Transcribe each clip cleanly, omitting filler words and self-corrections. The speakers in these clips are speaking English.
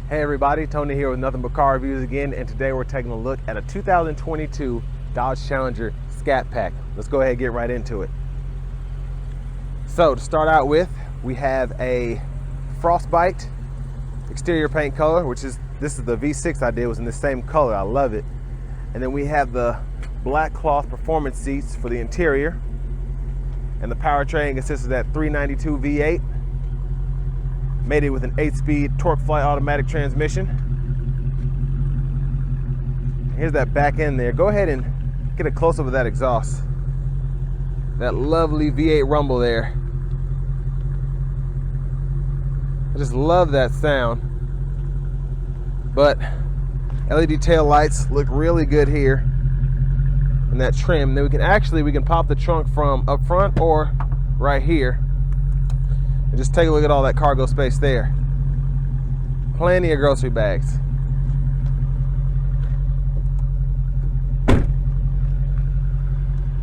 Hey everybody, Tony here with Nothing But Car Reviews again, and today we're taking a look at a 2022 Dodge Challenger Scat Pack. Let's go ahead and get right into it. So to start out with, we have a frostbite exterior paint color, this is the V6 I did, was in the same color. I love it. And then we have the black cloth performance seats for the interior, and the powertrain consists of that 392 V8. Made it with an 8-speed torqueflite automatic transmission. Here's that back end there. Go ahead and get a close-up of that exhaust. That lovely V8 rumble there. I just love that sound. But LED tail lights look really good here in that trim. Then we can pop the trunk from up front or right here. And just take a look at all that cargo space there. Plenty of grocery bags.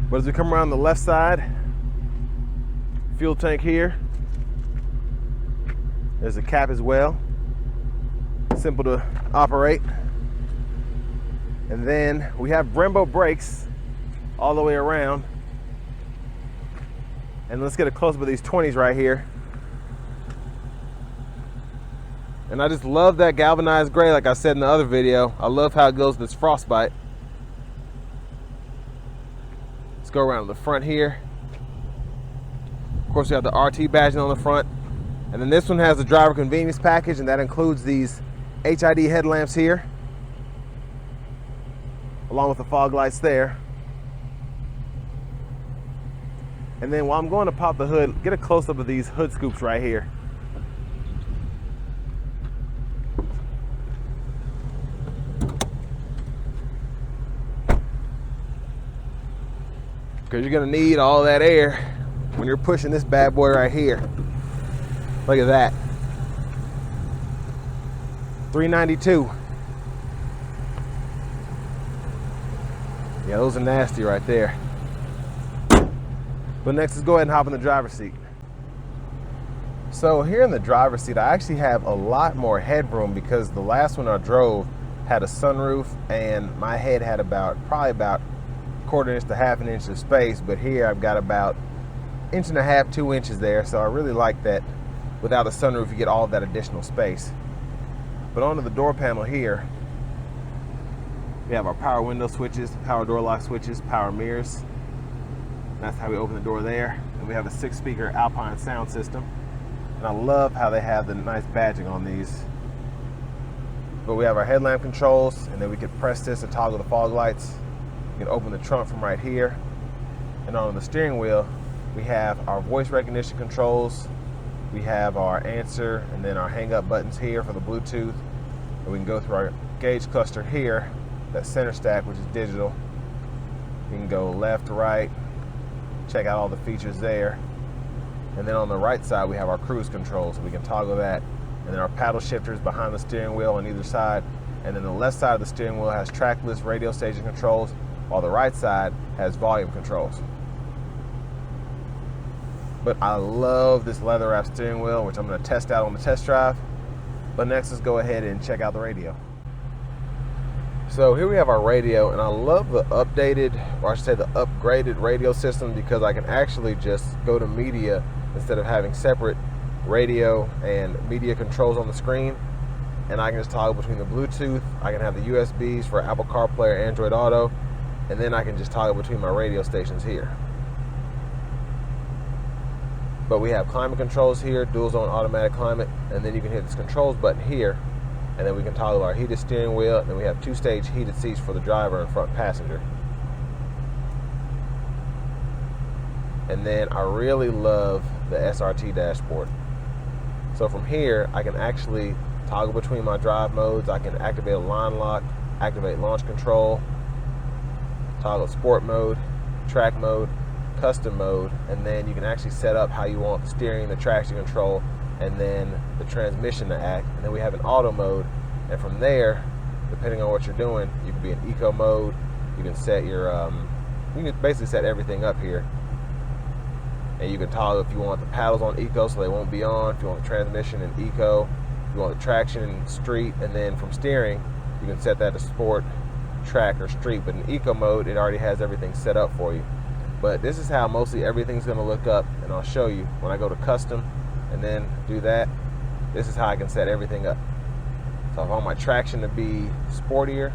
But as we come around the left side, fuel tank here. There's a cap as well. Simple to operate. And then we have Brembo brakes all the way around. And let's get a close-up of these 20s right here. And I just love that galvanized gray, like I said in the other video. I love how it goes with this frostbite. Let's go around to the front here. Of course, we have the RT badging on the front. And then this one has the driver convenience package, and that includes these HID headlamps here, along with the fog lights there. And then while I'm going to pop the hood, get a close-up of these hood scoops right here. Because you're gonna need all that air when you're pushing this bad boy right here. Look at that. 392. Yeah, those are nasty right there. But next, let's go ahead and hop in the driver's seat. So here in the driver's seat, I actually have a lot more headroom because the last one I drove had a sunroof and my head had probably about quarter inch to half an inch of space, but here I've got about 1.5 to 2 inches there, so I really like that. Without a sunroof, you get all of that additional space. But onto the door panel here, we have our power window switches, power door lock switches, power mirrors. That's how we open the door there. And we have a 6-speaker Alpine sound system. And I love how they have the nice badging on these. But we have our headlamp controls, and then we can press this to toggle the fog lights. You can open the trunk from right here. And on the steering wheel, we have our voice recognition controls. We have our answer and then our hang up buttons here for the Bluetooth. And we can go through our gauge cluster here, that center stack, which is digital. You can go left to right, check out all the features there. And then on the right side, we have our cruise control, so we can toggle that. And then our paddle shifters behind the steering wheel on either side. And then the left side of the steering wheel has trackless radio station controls, while the right side has volume controls. But I love this leather wrap steering wheel, which I'm going to test out on the test drive. But next, let's go ahead and check out the radio. So here we have our radio, and I love the updated, or I should say the upgraded radio system, because I can actually just go to media instead of having separate radio and media controls on the screen. And I can just toggle between the Bluetooth. I can have the USBs for Apple CarPlay or Android Auto. And then I can just toggle between my radio stations here. But we have climate controls here, dual zone automatic climate, and then you can hit this controls button here, and then we can toggle our heated steering wheel, and we have 2-stage heated seats for the driver and front passenger. And then I really love the SRT dashboard. So from here, I can actually toggle between my drive modes. I can activate a line lock, activate launch control, toggle sport mode, track mode, custom mode, and then you can actually set up how you want the steering, the traction control, and then the transmission to act. And then we have an auto mode, and from there, depending on what you're doing, you can be in eco mode. You can set your you can basically set everything up here. And you can toggle if you want the paddles on eco so they won't be on, if you want the transmission in eco, You want the traction, street, and then from steering, you can set that to sport, track, or street. But in eco mode, it already has everything set up for you. But this is how mostly everything's going to look up, and I'll show you when I go to custom and then do that. This is how I can set everything up. So if I want my traction to be sportier,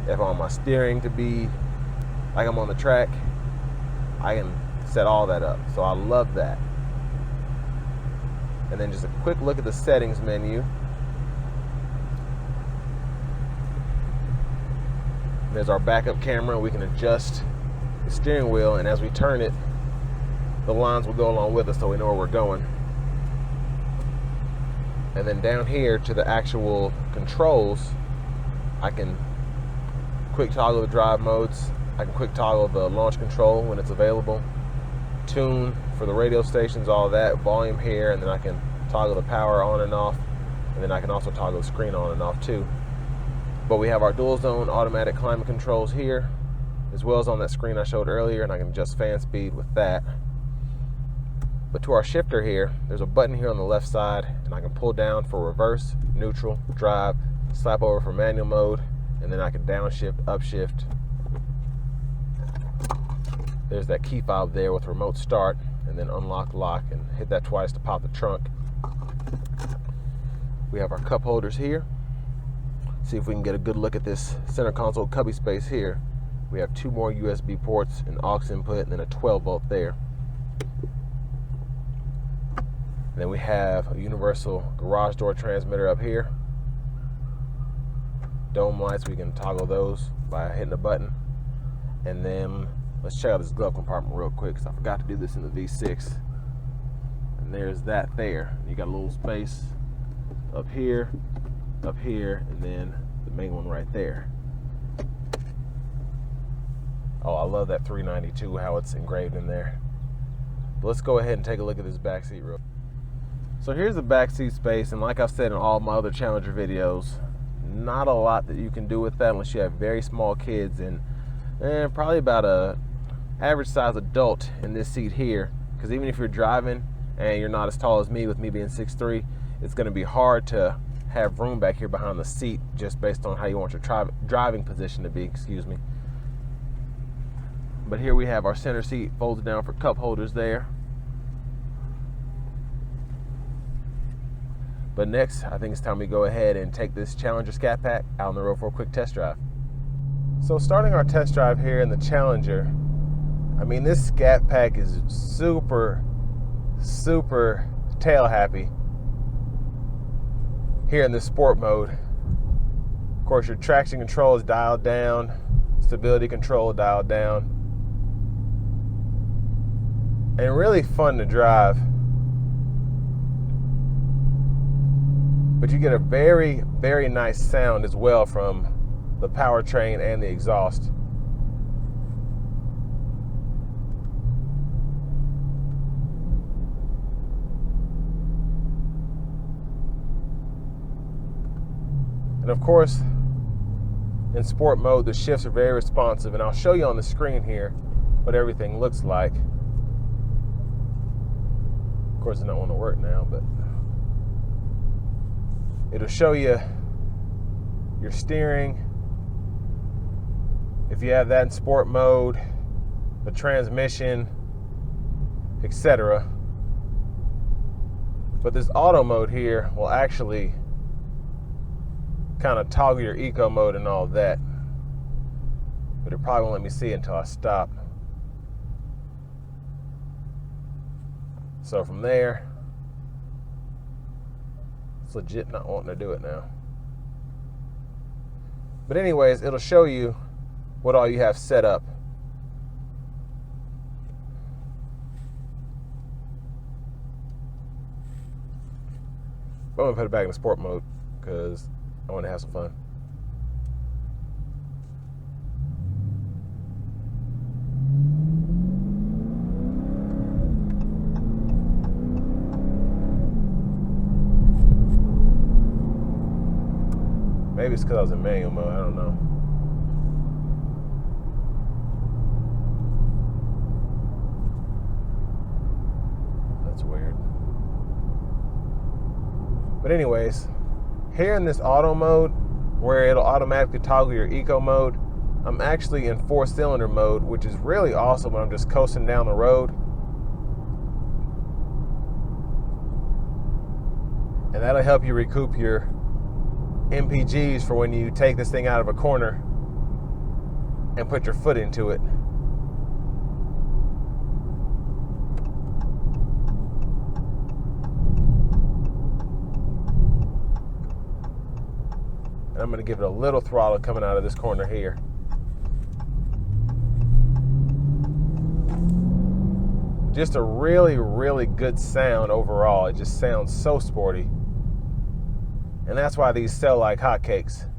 if I want my steering to be like I'm on the track, I can set all that up. So I love that. And then just a quick look at the settings menu. There's our backup camera. We can adjust the steering wheel, and as we turn it, the lines will go along with us so we know where we're going. And then down here to the actual controls, I can quick toggle the drive modes. I can quick toggle the launch control when it's available. Tune for the radio stations, all that. Volume here, and then I can toggle the power on and off. And then I can also toggle the screen on and off too. But we have our dual zone automatic climate controls here, as well as on that screen I showed earlier, and I can adjust fan speed with that. But to our shifter here, there's a button here on the left side, and I can pull down for reverse, neutral, drive, slap over for manual mode, and then I can downshift, upshift. There's that key fob there with remote start, and then unlock, lock, and hit that twice to pop the trunk. We have our cup holders here. See if we can get a good look at this center console cubby space here. We have 2 more USB ports, an aux input, and then a 12 volt there. And then we have a universal garage door transmitter up here. Dome lights, we can toggle those by hitting a button. And then let's check out this glove compartment real quick, because I forgot to do this in the V6. And there's that there. You got a little space up here, and then the main one right there. Oh, I love that 392, how it's engraved in there. But let's go ahead and take a look at this back seat real quick. So here's the back seat space, and like I've said in all my other Challenger videos, not a lot that you can do with that unless you have very small kids, and probably about a average size adult in this seat here, because even if you're driving and you're not as tall as me, with me being 6'3", it's going to be hard to have room back here behind the seat just based on how you want your driving position to be, excuse me. But here we have our center seat folded down for cup holders there. But next, I think it's time we go ahead and take this Challenger Scat Pack out on the road for a quick test drive. So starting our test drive here in the Challenger, I mean, this Scat Pack is super, super tail happy here in the sport mode. Of course, your traction control is dialed down, stability control dialed down, and really fun to drive. But you get a very, very nice sound as well from the powertrain and the exhaust. And of course, in sport mode, the shifts are very responsive, and I'll show you on the screen here what everything looks like. Of course, it don't want to work now, but it'll show you your steering, if you have that in sport mode, the transmission, etc. But this auto mode here will actually kind of toggle your eco mode and all that. But it probably won't let me see it until I stop. So from there, it's legit not wanting to do it now. But anyways, it'll show you what all you have set up. But I'm gonna put it back in sport mode because I want to have some fun. Maybe it's because I was in manual mode, I don't know. That's weird. But But anyways, here in this auto mode, where it'll automatically toggle your eco mode, I'm actually in 4-cylinder mode, which is really awesome when I'm just coasting down the road. And that'll help you recoup your MPGs for when you take this thing out of a corner and put your foot into it. And I'm going to give it a little throttle coming out of this corner here. Just a really, really good sound overall. It just sounds so sporty. And that's why these sell like hotcakes.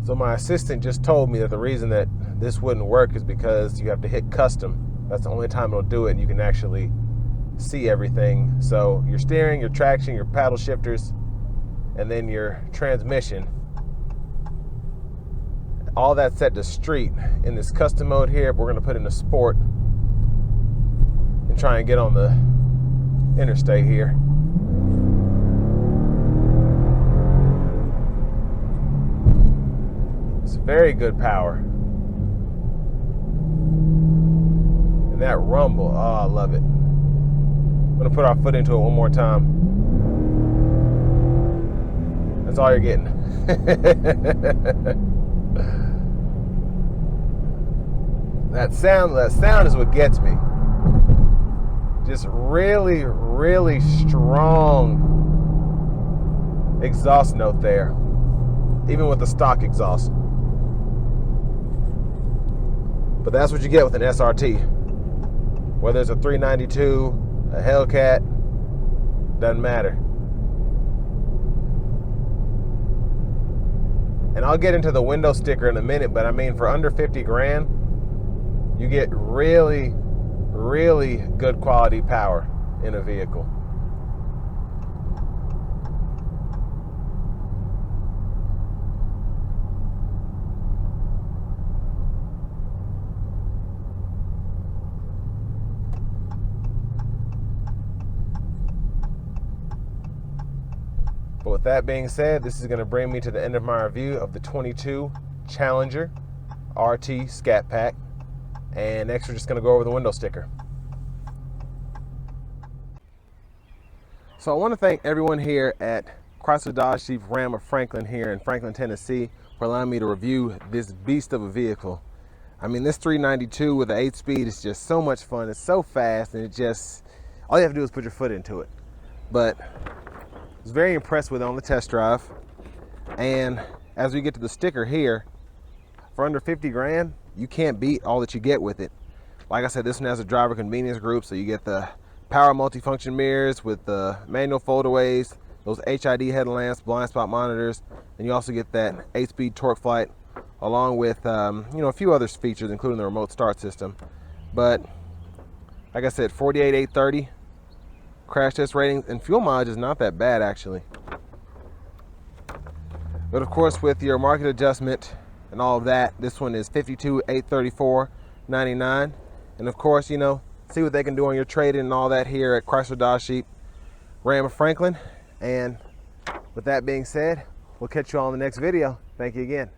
So my assistant just told me that the reason that this wouldn't work is because you have to hit custom. That's the only time it'll do it, and you can actually see everything. So your steering, your traction, your paddle shifters, and then your transmission, all that's set to street in this custom mode here. But we're going to put in a sport and try and get on the interstate here. It's very good power. And that rumble, oh, I love it. I'm going to put our foot into it one more time. That's all you're getting. That sound is what gets me. Just really, really strong exhaust note there, even with the stock exhaust. But that's what you get with an SRT. Whether it's a 392, a Hellcat, doesn't matter. And I'll get into the window sticker in a minute, but I mean, for under 50 grand, you get really, really good quality power in a vehicle. But with that being said, this is going to bring me to the end of my review of the 22 Challenger RT Scat Pack. And next we're just going to go over the window sticker. So I want to thank everyone here at Chrysler Dodge Jeep Ram of Franklin here in Franklin, Tennessee, for allowing me to review this beast of a vehicle. I mean, this 392 with the 8-speed is just so much fun. It's so fast, and it just, all you have to do is put your foot into it. But I was very impressed with it on the test drive. And as we get to the sticker here, for under 50 grand, you can't beat all that you get with it. Like I said, this one has a driver convenience group, so you get the power multifunction mirrors with the manual foldaways, those HID headlamps, blind spot monitors, and you also get that 8-speed torqueflite, along with a few other features, including the remote start system. But like I said, 48,830 crash test ratings, and fuel mileage is not that bad actually. But of course, with your market adjustment and all of that, this one is 52,834.99. And of course, see what they can do on your trade-in and all that here at Chrysler Dodge Jeep Ram of Franklin. And with that being said, we'll catch you all in the next video. Thank you again.